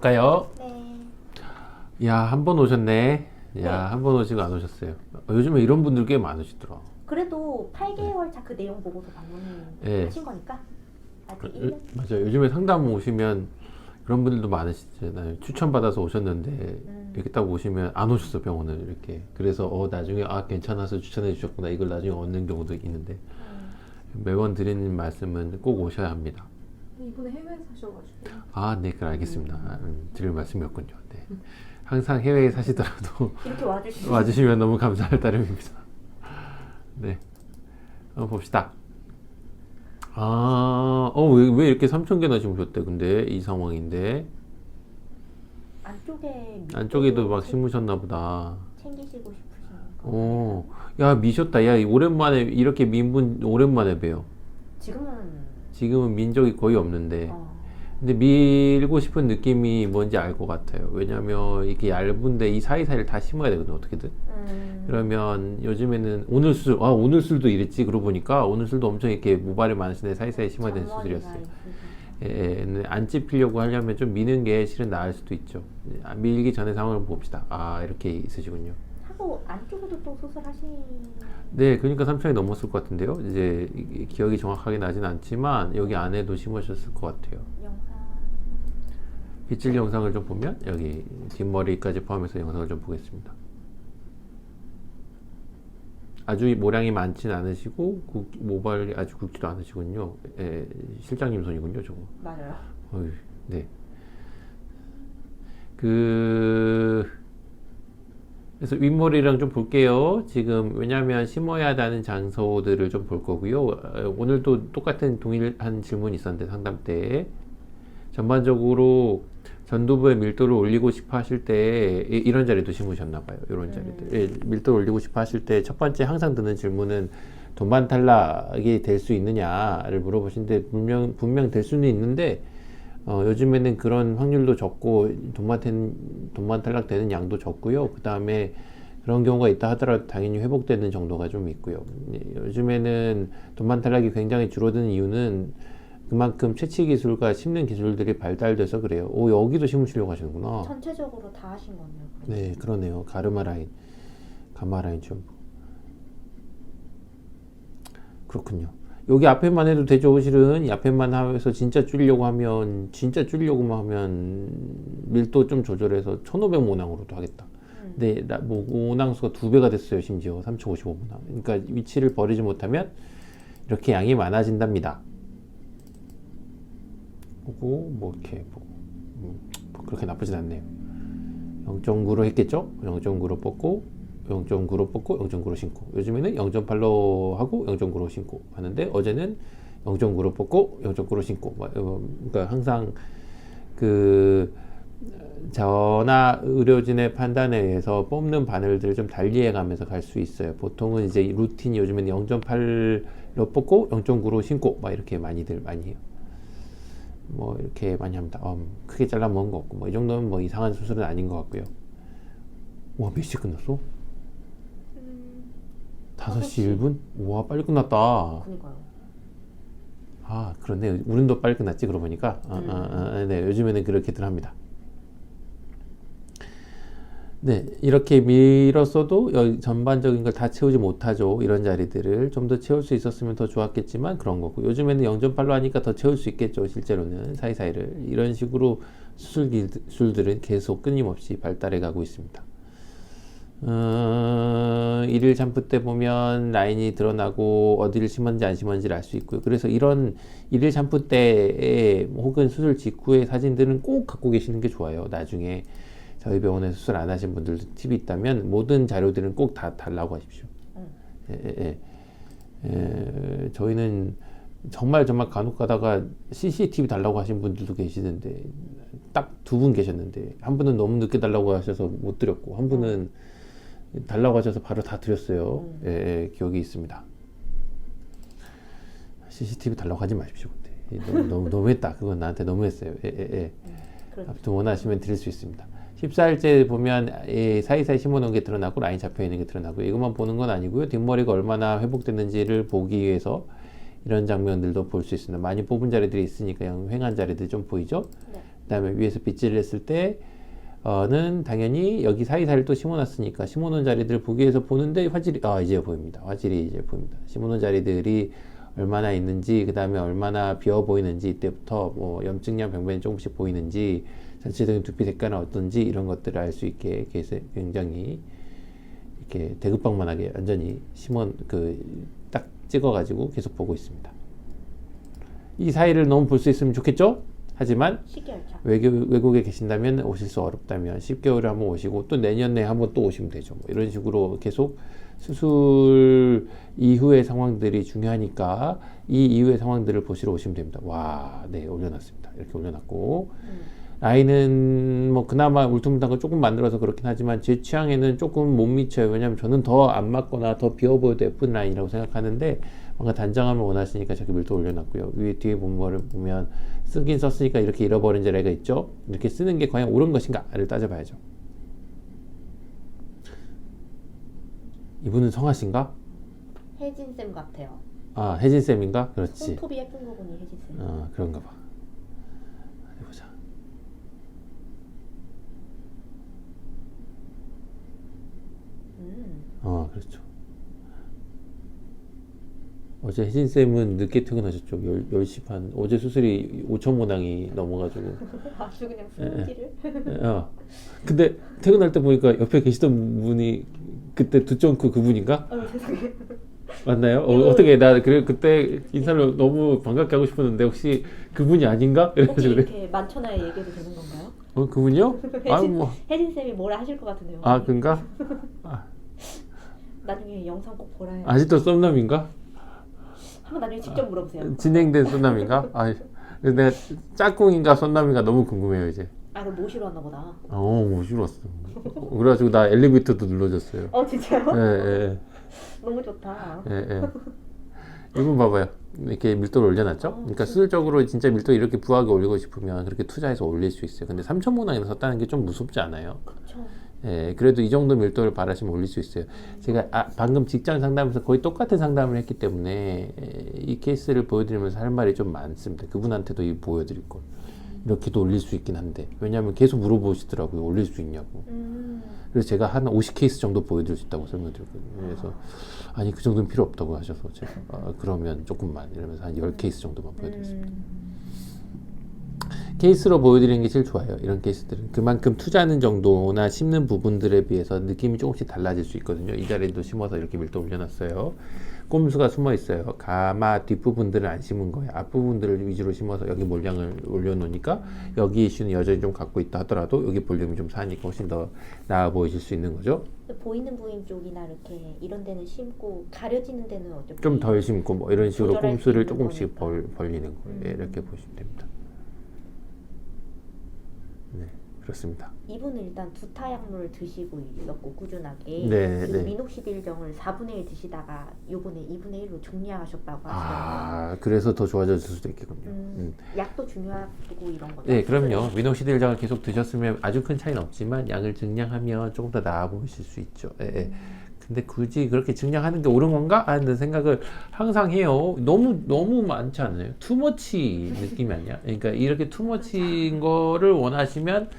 가볼까요? 네. 야, 한 번 오셨네. 네. 야, 한 번 오시고 안 오셨어요. 요즘에 이런 분들 꽤 많으시더라. 그래도 8개월 차 그 내용 보고서 네. 방문하신 거니까 아직 1년? 맞아요. 요즘에 상담 오시면 그런 분들도 많으시잖아요. 추천받아서 오셨는데 이렇게 딱 오시면 안 오셨어, 병원을 이렇게. 그래서 나중에 괜찮아서 추천해 주셨구나. 이걸 나중에 얻는 경우도 있는데 매번 드리는 말씀은 꼭 오셔야 합니다. 이번에 해외에 사셔가지고. 네, 그래 알겠습니다. 드릴 말씀이었군요. 네. 항상 해외에 사시더라도 이렇게 와주시면 와주시면 너무 감사할 따름입니다. 네, 한번 봅시다. 왜 이렇게 3,000개나 심으셨대? 근데 이 상황인데 안쪽에도 막 심으셨나 보다. 챙기시고 싶으신 야, 미셨다. 야, 오랜만에 이렇게 민분 오랜만에 봬요. 지금은 민 적이 거의 없는데. 근데 밀고 싶은 느낌이 뭔지 알 것 같아요. 왜냐면 이렇게 얇은데 이 사이사이를 다 심어야 되거든, 어떻게든. 그러면 요즘에는 오늘술도 이랬지. 그러고 보니까 오늘술도 엄청 이렇게 모발이 많으신데 사이사이 심어야 되는 수술이었어요. 근데 안 찝히려고 하려면 좀 미는 게 실은 나을 수도 있죠. 밀기 전에 상황을 봅시다. 이렇게 있으시군요. 하고 안쪽으로 또 수술하신 네, 그러니까 3,000이 넘었을 것 같은데요. 이제 기억이 정확하게 나진 않지만 여기 안에도 심으셨을 것 같아요. 영상 빗질 영상을 좀 보면 여기 뒷머리까지 포함해서 영상을 좀 보겠습니다. 아주 모량이 많진 않으시고 모발이 아주 굵지도 않으시군요. 실장님 손이군요, 저거. 맞아요. 네. 그래서 윗머리랑 좀 볼게요. 지금 왜냐하면 심어야 하는 장소들을 좀 볼 거고요. 오늘도 똑같은 동일한 질문이 있었는데 상담 때 전반적으로 전두부의 밀도를 올리고 싶어 하실 때 이런 자리도 심으셨나 봐요. 이런 자리들. 밀도를 올리고 싶어 하실 때 첫 번째 항상 드는 질문은 동반 탈락이 될 수 있느냐를 물어보시는데 분명 될 수는 있는데 요즘에는 그런 확률도 적고 동반 탈락되는 양도 적고요. 그 다음에 그런 경우가 있다 하더라도 당연히 회복되는 정도가 좀 있고요. 요즘에는 동반 탈락이 굉장히 줄어드는 이유는 그만큼 채취 기술과 심는 기술들이 발달돼서 그래요. 여기도 심으시려고 하시는구나. 전체적으로 다 하신 거네요. 네, 그러네요. 가르마 라인, 가마 라인 좀. 그렇군요. 여기 앞에만 해도 되죠. 실은 이 앞에만 해서 진짜 줄이려고만 하면 밀도 좀 조절해서 1,500 모낭으로도 하겠다. 근데 모낭수가 2배가 됐어요. 심지어 3,055 모낭. 그러니까 위치를 버리지 못하면 이렇게 양이 많아진답니다. 보고 이렇게 보고 그렇게 나쁘진 않네요. 0.9로 했겠죠? 0.9로 뽑고 0.9로 뽑고 0.9로 신고. 요즘에는 0.8로 하고 0.9로 신고 하는데 어제는 0.9로 뽑고 0.9로 신고. 그러니까 항상 전화 의료진의 판단에 의해서 뽑는 바늘들을 좀 달리해 가면서 갈 수 있어요. 보통은 이제 루틴이 요즘에는 0.8로 뽑고 0.9로 신고 이렇게 많이들 많이 해요. 이렇게 많이 합니다. 크게 잘라 먹은 거 없고 이 정도면 이상한 수술은 아닌 것 같고요. 와, 몇 시에 끝났어? 5시 1분? 우와, 빨리 끝났다. 그니까요. 그렇네. 우린도 빨리 끝났지, 그러고 보니까. 네, 요즘에는 그렇게들 합니다. 네, 이렇게 밀었어도 전반적인 걸 다 채우지 못하죠. 이런 자리들을 좀 더 채울 수 있었으면 더 좋았겠지만 그런 거고. 요즘에는 0.8로 하니까 더 채울 수 있겠죠. 실제로는 사이사이를. 이런 식으로 수술 기술들은 계속 끊임없이 발달해 가고 있습니다. 일일 샴푸 때 보면 라인이 드러나고 어디를 심었는지 안 심었는지를 알 수 있고요. 그래서 이런 일일 샴푸 때 혹은 수술 직후의 사진들은 꼭 갖고 계시는 게 좋아요. 나중에 저희 병원에 수술 안 하신 분들도 팁이 있다면 모든 자료들은 꼭 다 달라고 하십시오. 저희는 정말 간혹 가다가 CCTV 달라고 하신 분들도 계시는데 딱 2분 계셨는데 한 분은 너무 늦게 달라고 하셔서 못 드렸고 한 분은 달라고 하셔서 바로 다 드렸어요. 기억이 있습니다. CCTV 달라고 하지 마십시오. 너무했다. 그건 나한테 너무했어요. 아무튼 원하시면 드릴 수 있습니다. 14일째 보면 사이사이 심어놓은 게 드러나고 라인 잡혀있는 게 드러나고 이것만 보는 건 아니고요. 뒷머리가 얼마나 회복됐는지를 보기 위해서 이런 장면들도 볼 수 있습니다. 많이 뽑은 자리들이 있으니까 횡한 자리들이 좀 보이죠? 그다음에 위에서 빗질을 했을 때는 당연히 여기 사이사이를 또 심어놨으니까 심어놓은 자리들을 보기 위해서 보는데 화질이 이제 보입니다. 화질이 이제 보입니다. 심어놓은 자리들이 얼마나 있는지, 그 다음에 얼마나 비어 보이는지, 이때부터 뭐 염증량 병변이 조금씩 보이는지, 전체적인 두피 색깔은 어떤지 이런 것들을 알 수 있게 굉장히 이렇게 대극방만하게 완전히 딱 찍어가지고 계속 보고 있습니다. 이 사이를 너무 볼 수 있으면 좋겠죠? 하지만 시계열차. 외국에 계신다면 오실 수 어렵다면 10개월에 한번 오시고 또 내년에 한번 또 오시면 되죠. 뭐 이런 식으로 계속 수술 이후의 상황들이 중요하니까 이 이후의 상황들을 보시러 오시면 됩니다. 와, 네, 올려놨습니다. 이렇게 올려놨고 라인은 뭐 그나마 울퉁불퉁한 거 조금 만들어서 그렇긴 하지만 제 취향에는 조금 못 미쳐요. 왜냐면 저는 더 안 맞거나 더 비어 보여도 예쁜 라인이라고 생각하는데 뭔가 단정함을 원하시니까 저렇게 밀도 올려놨고요. 위에 뒤에 거를 보면 쓰긴 썼으니까 이렇게 잃어버린 자리가 있죠. 이렇게 쓰는 게 과연 옳은 것인가를 따져봐야죠. 이분은 성하신가? 혜진쌤 같아요. 아, 혜진쌤인가? 그렇지. 손톱이 예쁜 거 보니 혜진쌤. 그런가 봐. 해보자. 그렇죠. 어제 혜진쌤은 늦게 퇴근하셨죠. 10시 반. 어제 수술이 5천 모낭이 넘어가지고. 아주 그냥 스무디를. 근데 퇴근할 때 보니까 옆에 계시던 분이 그때 두점크 그분인가? 세상에. 맞나요? 어떻게 나 그때 인사를 너무 반갑게 하고 싶었는데 혹시 그분이 아닌가? 혹시 이래가지고 그래. 이렇게 만천하에 얘기해도 되는 건가요? 그분이요? 혜진쌤이 뭐라 하실 것 같은데요. 그런가? 나중에 영상 꼭 보라 해요. 아직도 썸남인가? 한번 나중에 직접 물어보세요. 진행된 썸남인가? 내가 짝꿍인가 썸남인가 너무 궁금해요 이제. 그럼 모시러 왔나 보다. 모시러 왔어. 그래가지고 나 엘리베이터도 눌러줬어요. 진짜요? 예. 너무 좋다. 예. 이분 봐봐요. 이렇게 밀도를 올려놨죠? 그러니까 수술적으로 진짜 밀도 이렇게 부하게 올리고 싶으면 그렇게 투자해서 올릴 수 있어요. 근데 3천 모낭이나 섰다는 게 좀 무섭지 않아요? 그쵸. 예, 그래도 이 정도 밀도를 바라시면 올릴 수 있어요. 제가 방금 직장 상담에서 거의 똑같은 상담을 했기 때문에 이 케이스를 보여드리면서 할 말이 좀 많습니다. 그분한테도 이 보여드릴 걸. 이렇게도 올릴 수 있긴 한데 왜냐하면 계속 물어보시더라고요. 올릴 수 있냐고. 그래서 제가 한 50케이스 정도 보여드릴 수 있다고 설명드렸거든요. 그래서 아니 그 정도는 필요 없다고 하셔서 제가 그러면 조금만 이러면서 한 10케이스 정도만 보여드렸습니다. 케이스로 보여드리는 게 제일 좋아요. 이런 케이스들은 그만큼 투자하는 정도나 심는 부분들에 비해서 느낌이 조금씩 달라질 수 있거든요. 이 자리도 심어서 이렇게 밀도 올려놨어요. 꼼수가 숨어 있어요. 가마 뒷부분들은 안 심은 거예요. 앞부분들을 위주로 심어서 여기 몰량을 올려놓으니까 여기 이슈는 여전히 좀 갖고 있다 하더라도 여기 볼륨이 좀 사니까 훨씬 더 나아 보이실 수 있는 거죠. 보이는 부위 쪽이나 이렇게 이런 데는 심고 가려지는 데는 어차피 좀 덜 심고 뭐 이런 식으로 조절할 수 꼼수를 있는 조금씩 거니까. 벌리는 거예요. 이렇게 보시면 됩니다. 네, 그렇습니다. 이분은 일단 두타약물 드시고 있었고 꾸준하게 네, 그리고 네. 미녹시딜정을 4분의 1 드시다가 요번에 2분의 1로 중량하셨다고 하시더라고요. 그래서 더 좋아졌을 수도 있겠군요. 약도 중요하고 이런 거죠. 네, 그럼요. 미녹시딜장을 계속 드셨으면 아주 큰 차이는 없지만 양을 증량하면 조금 더 나아 보이실 수 있죠. 근데 굳이 그렇게 증량하는 게 옳은 건가? 하는 생각을 항상 해요. 너무 많지 않아요? 투머치 느낌이 아니야? 그러니까 이렇게 투머치인 거를 원하시면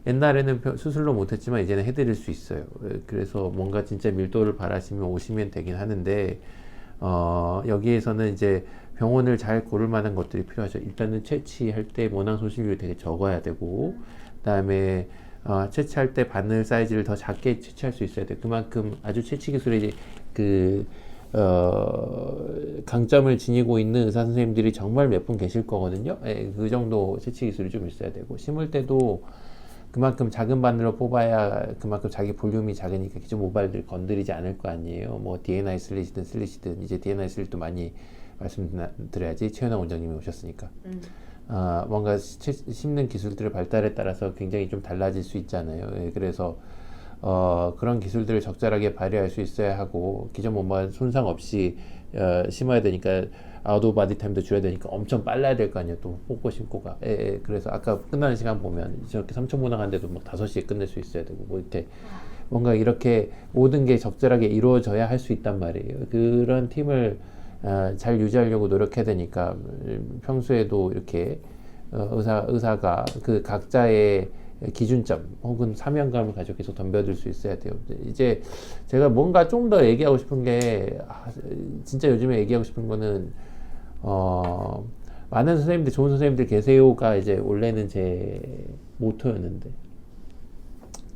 옛날에는 수술로 못했지만 이제는 해드릴 수 있어요. 그래서 뭔가 진짜 밀도를 바라시면 오시면 되긴 하는데 여기에서는 이제 병원을 잘 고를 만한 것들이 필요하죠. 일단은 채취할 때 모낭 소실률이 되게 적어야 되고 그다음에 채취할 때 바늘 사이즈를 더 작게 채취할 수 있어야 돼. 그만큼 아주 채취 기술이 강점을 지니고 있는 의사 선생님들이 정말 몇 분 계실 거거든요. 그 정도 채취 기술이 좀 있어야 되고 심을 때도 그만큼 작은 바늘로 뽑아야 그만큼 자기 볼륨이 작으니까 기존 모발들 건드리지 않을 거 아니에요. 뭐 D&I 슬릿이든 이제 D&I 슬릿도 많이 말씀드려야지. 최현아 원장님이 오셨으니까. 뭔가 심는 기술들의 발달에 따라서 굉장히 좀 달라질 수 있잖아요. 그래서 그런 기술들을 적절하게 발휘할 수 있어야 하고 기존 모발 손상 없이 심어야 되니까 아웃 오브 바디 타임도 줄여야 되니까 엄청 빨라야 될 거 아니에요. 또 뽑고 심고가. 그래서 아까 끝나는 시간 보면 저렇게 3천 모낭 하는데도 막 5시에 끝낼 수 있어야 되고 뭐 이렇게 뭔가 이렇게 모든 게 적절하게 이루어져야 할 수 있단 말이에요. 그런 팀을 잘 유지하려고 노력해야 되니까 평소에도 이렇게 의사가 그 각자의 기준점 혹은 사명감을 가지고 계속 덤벼들 수 있어야 돼요. 이제 제가 뭔가 좀 더 얘기하고 싶은 게 진짜 요즘에 얘기하고 싶은 거는 많은 선생님들, 좋은 선생님들 계세요가 이제 원래는 제 모토였는데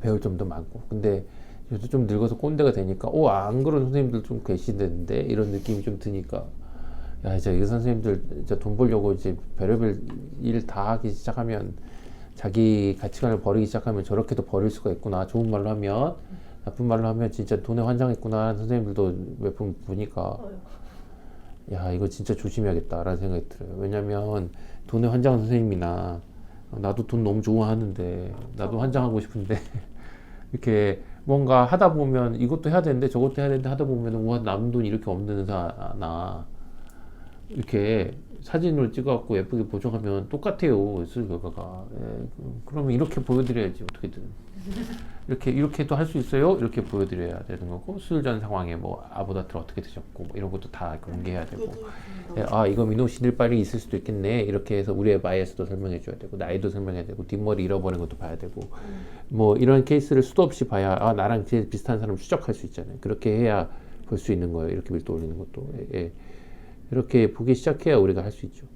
배울 점도 많고, 근데 요새 좀 늙어서 꼰대가 되니까 안 그런 선생님들 좀 계시던데 이런 느낌이 좀 드니까 야, 이제 이 선생님들 이제 돈 벌려고 이제 별의별 일 다 하기 시작하면, 자기 가치관을 버리기 시작하면 저렇게도 버릴 수가 있구나. 좋은 말로 하면, 나쁜 말로 하면 진짜 돈에 환장했구나 하는 선생님들도 몇 분 보니까 야, 이거 진짜 조심해야겠다라는 생각이 들어요. 왜냐면 돈에 환장한 선생님이나 나도 돈 너무 좋아하는데 나도 환장하고 싶은데 이렇게 뭔가 하다 보면 이것도 해야 되는데 저것도 해야 되는데 하다 보면 우와, 남은 돈 이렇게 없는 의사나 이렇게 사진으로 찍어갖고 예쁘게 보정하면 똑같아요, 수술 결과가. 그러면 이렇게 보여드려야지, 어떻게든. 이렇게도 할 수 있어요? 이렇게 보여드려야 되는 거고, 수술 전 상황에 뭐, 아보다트를 어떻게 드셨고, 뭐 이런 것도 다 공개해야 되고. 이거 미노시딜발이 있을 수도 있겠네. 이렇게 해서 우리의 바이어스도 설명해줘야 되고, 나이도 설명해야 되고, 뒷머리 잃어버린 것도 봐야 되고, 뭐 이런 케이스를 수도 없이 봐야, 나랑 제일 비슷한 사람 추적할 수 있잖아요. 그렇게 해야 볼 수 있는 거예요. 이렇게 밀도 올리는 것도. 이렇게 보기 시작해야 우리가 할 수 있죠.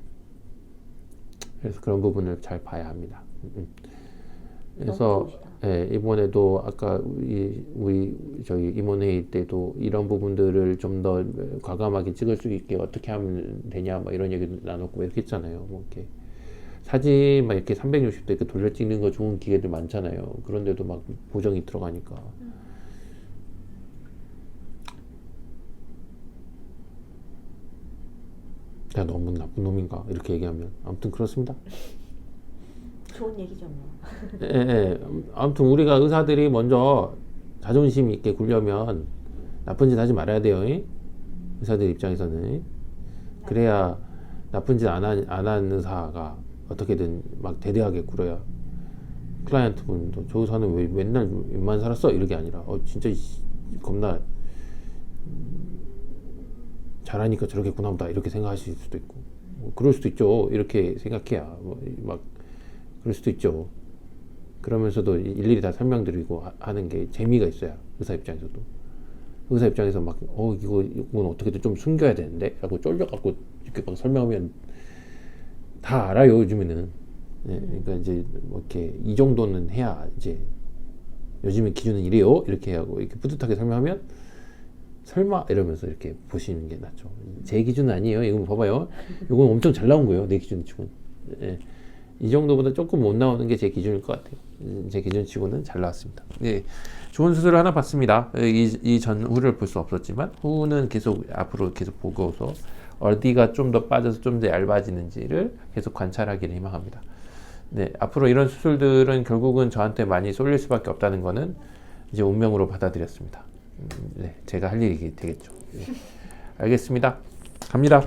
그래서 그런 부분을 잘 봐야 합니다. 그래서 이번에도 아까 우리 저희 임원회의 때도 이런 부분들을 좀 더 과감하게 찍을 수 있게 어떻게 하면 되냐, 뭐 이런 얘기도 나눴고 이렇게 했잖아요. 뭐 이렇게 사진 막 이렇게 360도 이렇게 돌려 찍는 거 좋은 기계들 많잖아요. 그런데도 막 보정이 들어가니까. 내가 너무 나쁜 놈인가 이렇게 얘기하면, 아무튼 그렇습니다. 좋은 얘기죠 뭐. 아무튼 우리가 의사들이 먼저 자존심 있게 굴려면 나쁜 짓 하지 말아야 돼요. 의사들 입장에서는. 그래야 나쁜 짓 안 한 의사가 어떻게든 막 대대하게 굴어야 클라이언트 분도 저 의사는 왜 맨날 웬만 살았어? 이렇게 아니라 진짜 겁나 잘하니까 저렇게구나 보다 이렇게 생각하실 수도 있고, 뭐 그럴 수도 있죠. 이렇게 생각해야 막 그럴 수도 있죠. 그러면서도 일일이 다 설명드리고 하는 게 재미가 있어야, 의사 입장에서도. 의사 입장에서 막 이건 어떻게든 좀 숨겨야 되는데 라고 쫄려갖고 이렇게 막 설명하면 다 알아요, 요즘에는. 그러니까 이제 뭐 이렇게 이 정도는 해야, 이제 요즘에 기준은 이래요 이렇게 하고 이렇게 뿌듯하게 설명하면 설마 이러면서 이렇게 보시는 게 낫죠. 제 기준은 아니에요. 이거 봐봐요. 이건 엄청 잘 나온 거예요, 내 기준 치고는. 이 정도보다 조금 못 나오는 게 제 기준일 것 같아요. 제 기준 치고는 잘 나왔습니다. 좋은 수술을 하나 봤습니다. 이 전후를 볼 수 없었지만 후는 계속 앞으로 계속 보고서 어디가 좀 더 빠져서 좀 더 얇아지는지를 계속 관찰하기를 희망합니다. 앞으로 이런 수술들은 결국은 저한테 많이 쏠릴 수밖에 없다는 거는 이제 운명으로 받아들였습니다. 제가 할 일이 되겠죠. 알겠습니다. 갑니다.